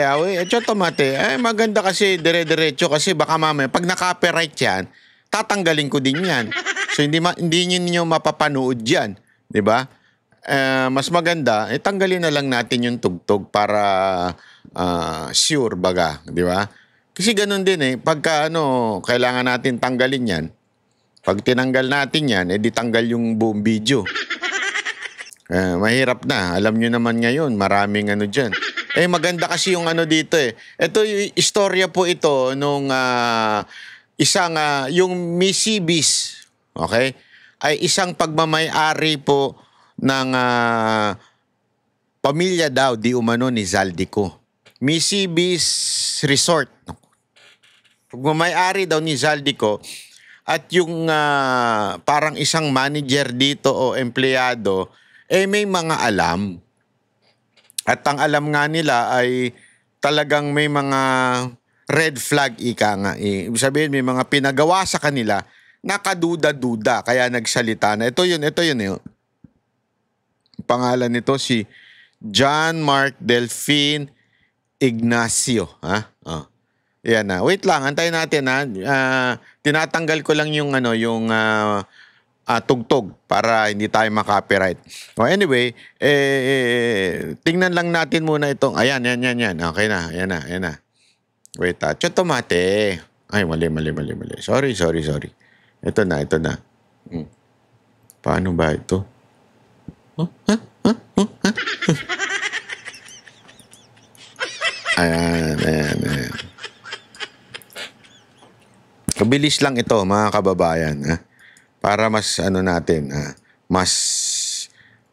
tomate. Maganda kasi dire-diretso kasi baka mamaya pag na-copyright yan, tatanggalin ko din yan. So hindi niyo mapapanood yan, 'di ba? Mas maganda, tanggalin na lang natin yung tugtog para sure baga, 'di ba? Kasi ganoon din pagka kailangan natin tanggalin yan. Pag tinanggal natin yan, di tanggal yung buong video. Mahirap na. Alam nyo naman ngayon, maraming dyan. Maganda kasi yung dito Ito yung istorya po ito nung yung Misibis, okay? Ay isang pagmamay-ari po ng pamilya daw di umano ni Zaldico. Misibis Resort. Pagmamay-ari daw ni Zaldico at yung parang isang manager dito o empleyado may mga alam. At ang alam nga nila ay talagang may mga red flag ika nga. Ibig sabihin may mga pinagawa sa kanila nakaduda-duda kaya nagsalita na. Ito yun. Pangalan nito si John Mark Delfin Ignacio. Yan na. Wait lang, antayin natin tinatanggal ko lang yung tugtog para hindi tayo makopyright. Anyway, tingnan lang natin muna itong, ayan. Okay na, ayan na. Wait, tomate. Ay, mali. Sorry. Ito na. Paano ba ito? Ayan. Kabilis lang ito, mga kababayan. Para mas mas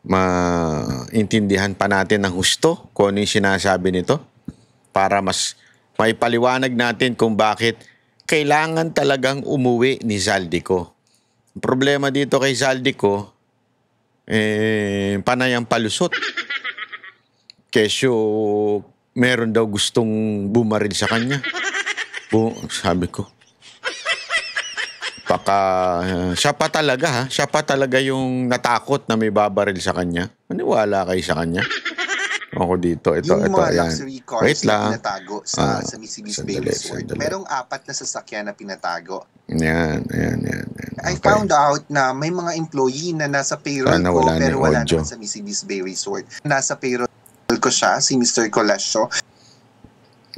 maintindihan pa natin ng husto kung ano yung sinasabi nito. Para mas maipaliwanag natin kung bakit kailangan talagang umuwi ni Zaldico. Ang problema dito kay Zaldico, panay ang palusot. Kesyo, meron daw gustong bumaril sa kanya. Sabi ko. Baka siya pa talaga yung natakot na may babaril sa kanya. Maniwala kayo sa kanya. Ako dito, ito, yung mga ayan. luxury cars Wait lang. na pinatago sa Misibis Bay Resort. Merong 4 na sasakyan na pinatago. Yan. I found out na may mga employee na nasa payroll ko pero wala naman sa Misibis Bay Resort. Nasa payroll ko siya, si Mr. Colasio.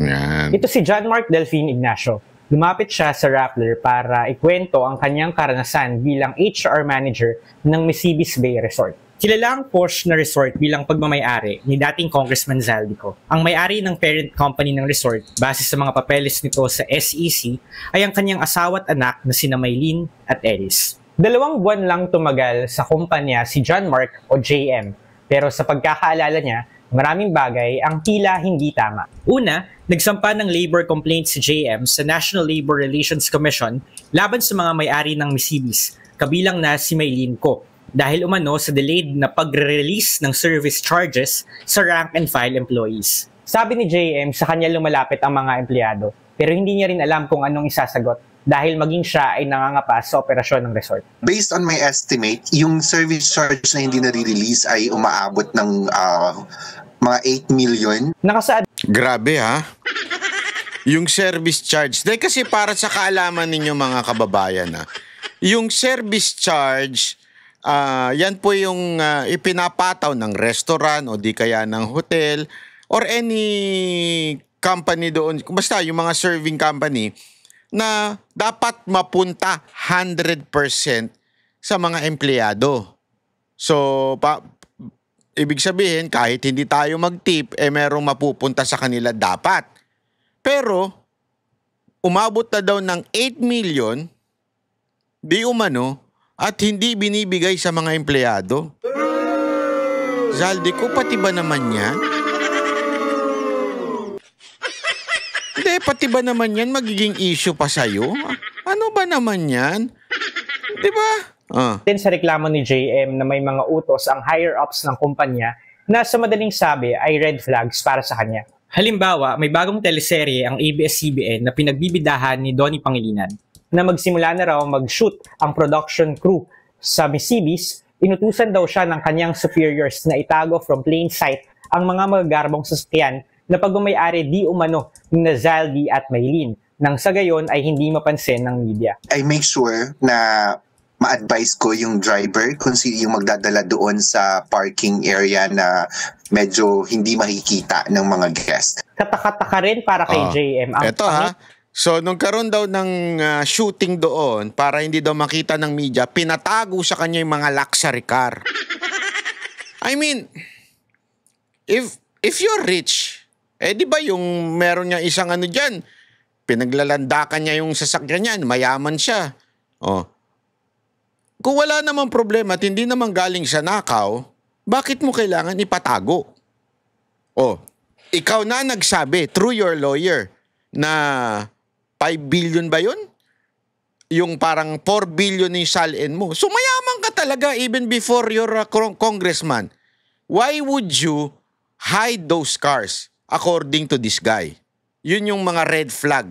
Yan. Ito si John Mark Delfin Ignacio. Lumapit siya sa Rappler para ikwento ang kanyang karanasan bilang HR manager ng Misibis Bay Resort. Kilala ang posh na resort bilang pagmamay-ari ni dating Congressman Zaldico. Ang may-ari ng parent company ng resort, base sa mga papeles nito sa SEC, ay ang kanyang asawa at anak na sina Maylene at Eris. 2 buwan lang tumagal sa kumpanya si John Mark o JM, pero sa pagkakaalala niya, maraming bagay ang tila hindi tama. Una, nagsampa ng labor complaint si JM sa National Labor Relations Commission laban sa mga may-ari ng Misibis, kabilang na si Maylene Ko, dahil umano sa delayed na pagre-release ng service charges sa rank and file employees. Sabi ni JM, sa kanya lumalapit ang mga empleyado, pero hindi niya rin alam kung anong isasagot dahil maging siya ay nangangapa sa operasyon ng resort. Based on my estimate, yung service charge na hindi na-release ay umaabot ng mga 8 million. Nakasaad Grabe yung service charge. Dahil kasi para sa kaalaman ninyo mga kababayan yung service charge, yan po yung ipinapataw ng restaurant o di kaya ng hotel or any company doon. Basta yung mga serving company na dapat mapunta 100% sa mga empleyado. So, ibig sabihin, kahit hindi tayo mag-tip, merong mapupunta sa kanila dapat. Pero, umabot na daw ng 8 million, di umano, at hindi binibigay sa mga empleyado. Zaldico, pati ba naman yan? Hindi, pati ba naman yan magiging issue pa sa'yo? Ano ba naman yan? Di ba? Din sa reklamo ni JM na may mga utos ang higher-ups ng kumpanya na sa madaling sabi ay red flags para sa kanya. Halimbawa, may bagong teleserye ang ABS-CBN na pinagbibidahan ni Donnie Pangilinan na magsimula na raw mag-shoot ang production crew sa Misibis. Inutusan daw siya ng kanyang superiors na itago from plain sight ang mga magagarbong sasakyan na pagmamayari di umano ni Zaldi at Maylin, nang sa gayon ay hindi mapansin ng media. I make sure na ma-advise ko yung driver kung sino yung magdadala doon sa parking area na medyo hindi makikita ng mga guest. Kataka-taka rin para kay JM. Ito so nung karoon daw ng shooting doon para hindi daw makita ng media, pinatago sa kanya yung mga luxury car. I mean, if you're rich, di ba yung meron niya isang ano dyan, pinaglalandakan niya yung sasakyan niyan, mayaman siya. Kung wala namang problema at hindi naman galing sa nakaw, bakit mo kailangan ipatago? Ikaw na nagsabi through your lawyer na 5 billion ba yun? Yung parang 4 billion yung salin mo. So mayaman ka talaga even before you're a congressman. Why would you hide those cars according to this guy? Yun yung mga red flag.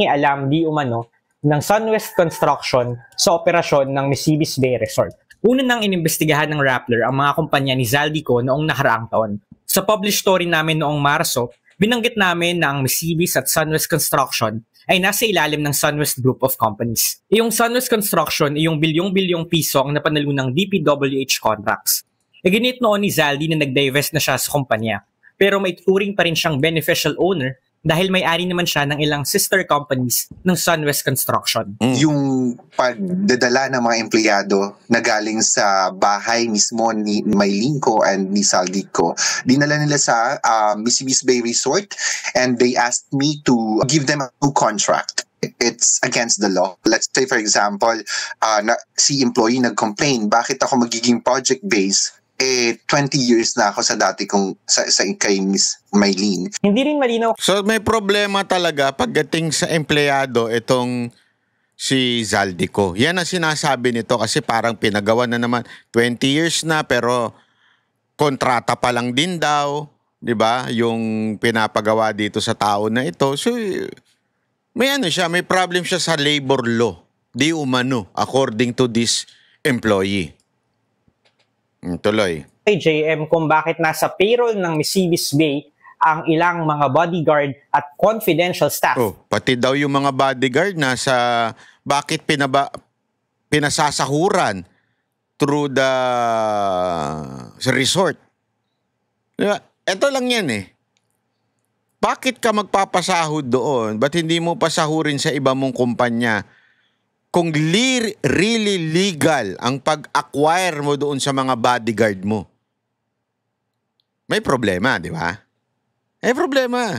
Alam di umano ng Sunwest Construction sa operasyon ng Misibis Bay Resort. Una nang inimbestigahan ng Rappler ang mga kumpanya ni Zaldico noong nakaraang taon. Sa published story namin noong Marso, binanggit namin na ang Misibis at Sunwest Construction ay nasa ilalim ng Sunwest Group of Companies. Yung Sunwest Construction ay yung bilyong-bilyong piso ang napanalo ng DPWH contracts. Ginit noon ni Zaldi na nag-divest na siya sa kumpanya, pero may turing pa rin siyang beneficial owner dahil may-ari naman siya ng ilang sister companies ng Sunwest Construction. Yung pagdadala ng mga empleyado na galing sa bahay mismo ni Maylin and ni Zaldico, dinala nila sa Misibis Bay Resort and they asked me to give them a new contract. It's against the law. Let's say for example, si employee nag-complain, bakit ako magiging project-based? 20 years na ako sa dati kong sa kay Miss Maylin. Hindi rin malinaw. So may problema talaga pagdating sa empleyado itong si Zaldico. Yan ang sinasabi nito kasi parang pinagawa na naman 20 years na pero kontrata pa lang din daw, 'di ba? Yung pinapagawa dito sa tao na ito. So may may problem siya sa labor law. Di umano according to this employee. Tuloy. Kay JM kung bakit nasa payroll ng Misibis Bay ang ilang mga bodyguard at confidential staff. Pati daw yung mga bodyguard nasa bakit pinasasahuran through the resort. Diba? Ito lang yan Bakit ka magpapasahod doon? Ba't hindi mo pasahurin sa iba mong kumpanya? Kung really legal ang pag-acquire mo doon sa mga bodyguard mo, may problema, di ba? May problema.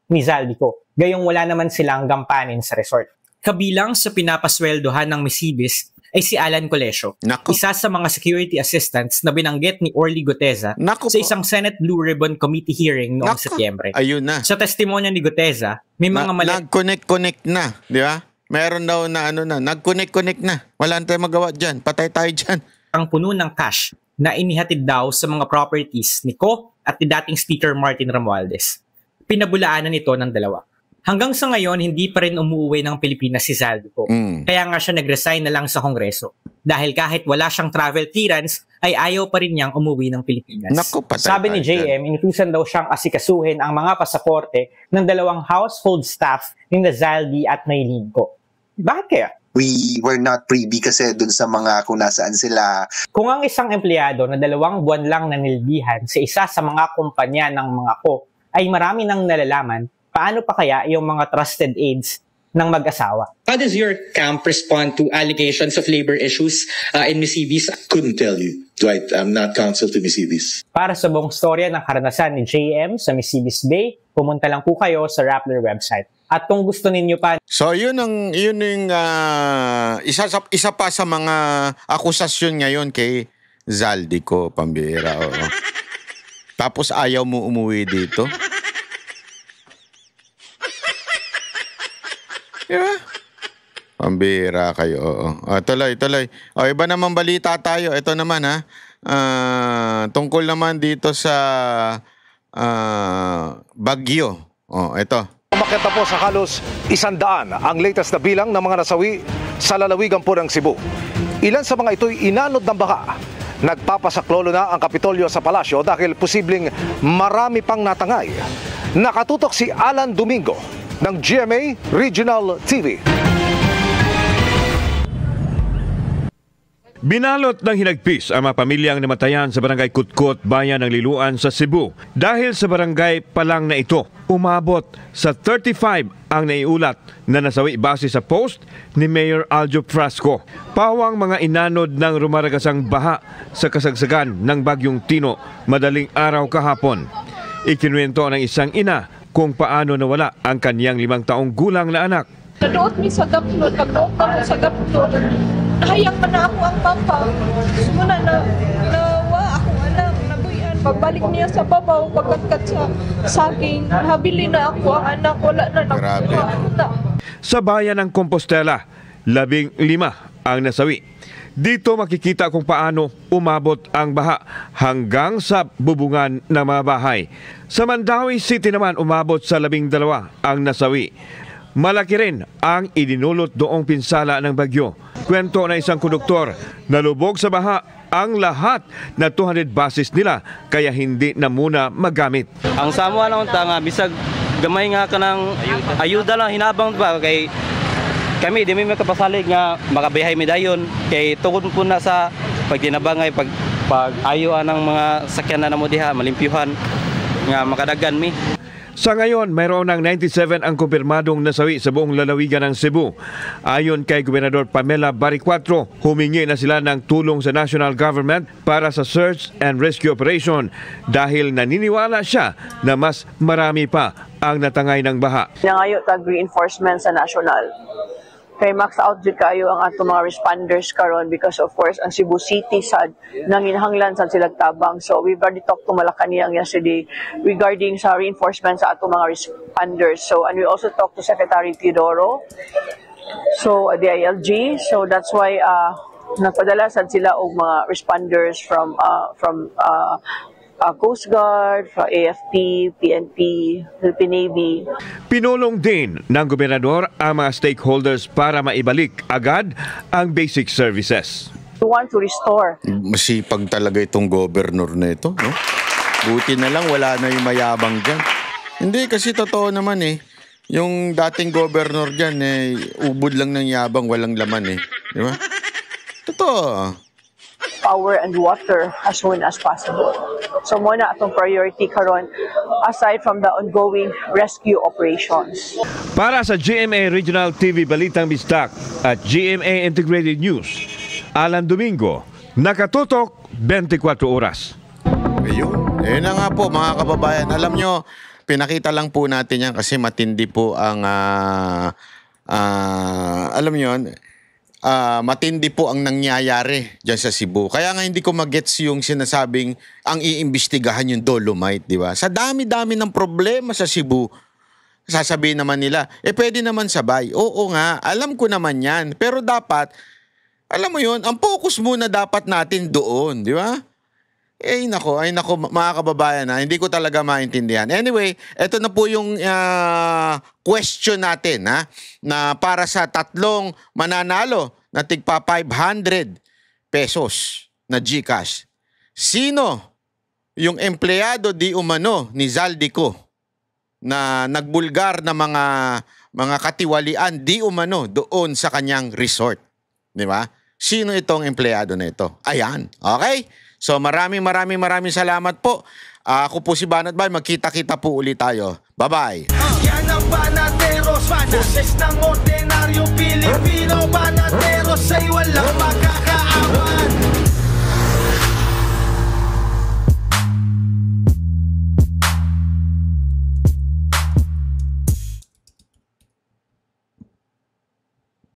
Ni Zaldico, gayong wala naman silang gampanin sa resort. Kabilang sa pinapasweldohan ng Misibis ay si Alan Colesio, isa sa mga security assistants na binanggit ni Orly Guteza sa isang Senate Blue Ribbon Committee hearing noong Setyembre. Ayun na. Sa testimonya ni Guteza, may mga nag-connect na, di ba? Meron daw na nag-connect na. Wala na tayong magawa dyan. Patay tayo dyan. Ang puno ng cash na inihatid daw sa mga properties ni Ko at ni dating Speaker Martin Romualdez. Pinabulaanan ito ng dalawa. Hanggang sa ngayon, hindi pa rin umuwi ng Pilipinas si Zaldico. Kaya nga siya nag-resign na lang sa Kongreso. Dahil kahit wala siyang travel clearance, ay ayaw pa rin niyang umuwi ng Pilipinas. Sabi ni JM, inutusan daw siyang asikasuhin ang mga pasaporte ng dalawang household staff ni Zaldi at Maylin Ko. Bakit kaya? We were not privy kasi dun sa mga kung nasaan sila. Kung ang isang empleyado na 2 buwan lang nanilbihan sa isa sa mga kumpanya ng mga Ko ay marami nang nalalaman, paano pa kaya yung mga trusted aides ng mag-asawa? How does your camp respond to allegations of labor issues in Misibis? Couldn't tell you. Dwight, I'm not counsel to Misibis. Para sa buong storya ng karanasan ni JM sa Misibis Bay, pumunta lang po kayo sa Rappler website. At kung gusto ninyo pa... So yun yung isa pa sa mga akusasyon ngayon kay Zaldico, pambihira. Tapos ayaw mo umuwi dito. Diba? Pambira kayo, oo. Tuloy. O, iba naman balita tayo. Ito naman, ha. Tungkol naman dito sa Bagyo. O, ito. Umakyat na po sa halos 100 ang latest na bilang ng mga nasawi sa lalawigan po ng Cebu. Ilan sa mga ito'y inanod ng baha. Nagpapasaklolo na ang Kapitolyo sa palasyo dahil posibleng marami pang natangay. Nakatutok si Alan Domingo ng GMA Regional TV. Binalot ng hinagpis ang mga pamilyang namatayan sa barangay Kutkot, bayan ng Liloan sa Cebu. Dahil sa barangay pa lang na ito, umabot sa 35 ang naiulat na nasawi base sa post ni Mayor Aljo Frasco. Pawang mga inanod ng rumaragasang baha sa kasagsagan ng Bagyong Tino madaling araw kahapon. Ikinuwento ng isang ina kung paano nawala ang kanyang 5 taong gulang na anak. Nadoot mi sa gaplot, pag-doot ako sa gaplot. Nahayang man na ako ang papa. Sumuna na nawa ako anak, nabuyan. Pagbalik niya sa babaw, pagkatkat sa saging, habili na ako ang anak, wala na nakuha. Sa bayan ng Compostela, 15 ang nasawi. Dito makikita kung paano umabot ang baha hanggang sa bubungan ng mga bahay. Sa Mandawi City naman umabot sa 12 ang nasawi. Malaki rin ang idinulot doong pinsala ng bagyo. Kwento na isang konduktor, nalubog sa baha ang lahat na 200 buses nila kaya hindi na muna magamit. Ang Samoa na unta nga bisag gamay nga kanang ayuda lang hinabang ba kay kami di may makapasalig nga makabiyahe mi dayon kay tungod po na sa pagtinabangay pag ayuan ng mga sakyan na namo diha malimpyuhan nga makadagan mi. Sa ngayon, mayroon ng 97 ang kumpirmadong nasawi sa buong lalawigan ng Cebu. Ayon kay Gobernador Pamela Baricuatro, humingi na sila ng tulong sa national government para sa search and rescue operation dahil naniniwala siya na mas marami pa ang natangay ng baha. Nangayo tag reinforcement sa national. Kay max out jud kayo ang ato mga responders karon because of course ang Cebu City sad nanginhanglan sad sila tabang. So we've already talked to Malacañang yesterday regarding sa reinforcement sa ato mga responders. So and we also talked to Secretary Teodoro. So the ILG, so that's why nagpadala sad sila og mga responders from Coast Guard, AFP, PNP, Philippine Navy. Pinulong din ng gobernador ang mga stakeholders para maibalik agad ang basic services. We want to restore. Masipag talaga itong governor na ito, no? Buti na lang wala na yung mayabang dyan. Hindi, kasi totoo naman eh. Yung dating governor dyan ubod lang ng yabang, walang laman eh. Di ba? Totoo. Power and water as soon as possible. So muna atong priority karon aside from the ongoing rescue operations. Para sa GMA Regional TV Balitang Bistak at GMA Integrated News, Alan Domingo, nakatutok 24 oras. Ayun. Ayun na nga po mga kababayan. Alam nyo, pinakita lang po natin yan kasi matindi po ang alam nyo, matindi po ang nangyayari dyan sa Cebu. Kaya nga hindi ko magets yung sinasabing ang iimbestigahan yung Dolomite, di ba? Sa dami-dami ng problema sa Cebu, sasabihin naman nila, pwede naman sabay. Oo nga, alam ko naman yan. Pero dapat, alam mo yun, ang focus muna dapat natin doon, di ba? Ay nako, mga kababayan, hindi ko talaga maintindihan. Anyway, ito na po yung question natin na para sa tatlong mananalo na tigpa 500 pesos na GCash. Sino yung empleyado di umano ni Zaldico na nagbulgar na mga katiwalian di umano doon sa kanyang resort? Di ba? Sino itong empleyado na ito? Ayan, okay? So maraming salamat po. Ako po si Banat Bay. Magkita-kita po ulit tayo. Bye-bye. Yan ang Banateros, boses ng ordinaryo Pilipino. Banateros ay walang makaka